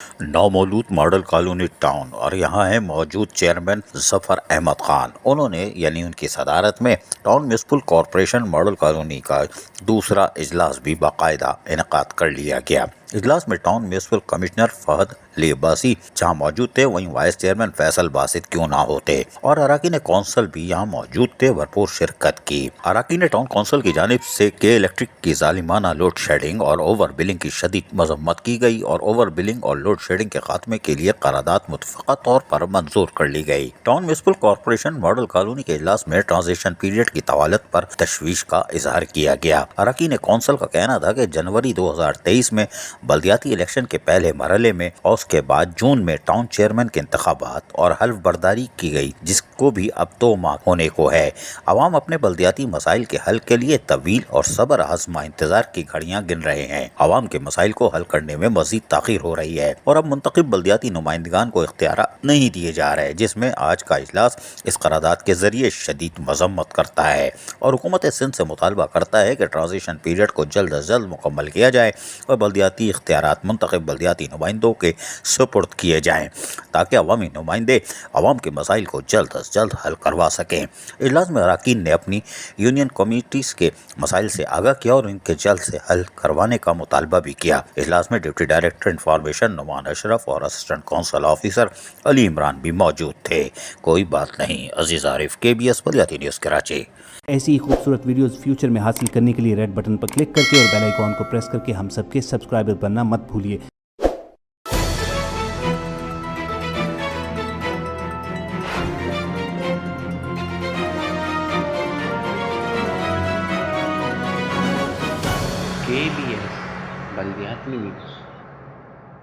نومولود model colony town اور یہاں ہیں موجود چیئرمین ظفر احمد خان. انہوں نے یعنی ان کی صدارت میں town municipal corporation model colony کا دوسرا اجلاس بھی باقاعدہ انعقاد کر لیا گیا. اجلاس میں ٹاؤن میونسپل کمشنر فہد علی عباسی جہاں موجود تھے وہیں وائس چیئرمین فیصل باسط کیوں نہ ہوتے اور اراکین کونسل بھی یہاں موجود تھے. بھرپور شرکت کی. اراکین ٹاؤن کونسل کی جانب سے کے الیکٹرک کی ظالمانہ لوڈ شیڈنگ اور اوور بلنگ کی شدید مذمت کی گئی اور اوور بلنگ اور لوڈ شیڈنگ کے خاتمے کے لیے قرارداد متفقہ طور پر منظور کر لی گئی. Town municipal corporation model colony کے اجلاس میں ٹرانزیشن پیریڈ کی طوالت پر تشویش کا اظہار کیا گیا. اراکین کونسل کا کہنا تھا کہ جنوری 2023 میں بلدیاتی الیکشن کے پہلے مرحلے میں اور اس کے بعد جون میں ٹاؤن چیئرمین کے انتخابات اور حلف برداری کی گئی جس کو بھی اب 2 ماہ ہونے کو ہے. عوام اپنے بلدیاتی مسائل کے حل کے لیے طویل اور صبر آزما انتظار کی گھڑیاں گن رہے ہیں. عوام کے مسائل کو حل کرنے میں مزید تاخیر ہو رہی ہے اور اب منتخب بلدیاتی نمائندگان کو اختیارات نہیں دیے جا رہے جس میں آج کا اجلاس اس قرارداد کے ذریعے شدید مذمت کرتا ہے اور حکومت سندھ سے مطالبہ کرتا ہے کہ ٹرانزیشن پیریڈ کو جلد از جلد مکمل کیا جائے اور بلدیاتی اختیارات منتخب بلدیاتی نمائندوں کے سپرد کیے جائیں تاکہ عوامی نمائندے عوام کے مسائل کو جلد از جلد حل کروا سکیں. اجلاس میں اراکین نے اپنی یونین کمیٹیز کے مسائل سے آگاہ کیا اور ان کے جلد سے حل کروانے کا مطالبہ بھی کیا. اجلاس میں ڈپٹی ڈائریکٹر انفارمیشن نعمان اشرف اور assistant council officer Ali Imran بھی موجود تھے. کوئی بات نہیں. عزیز عارف، KBS بلدیاتی نیوز کراچی. ایسی ہی خوبصورت ویڈیوز فیوچر میں حاصل کرنے کے لیے ریڈ بٹن پر کلک کر کے اور بیل آئیکن کو پریس کر کے ہم سب کے سبسکرائبر بننا مت بھولیے. KBS بلدیاتی نیوز.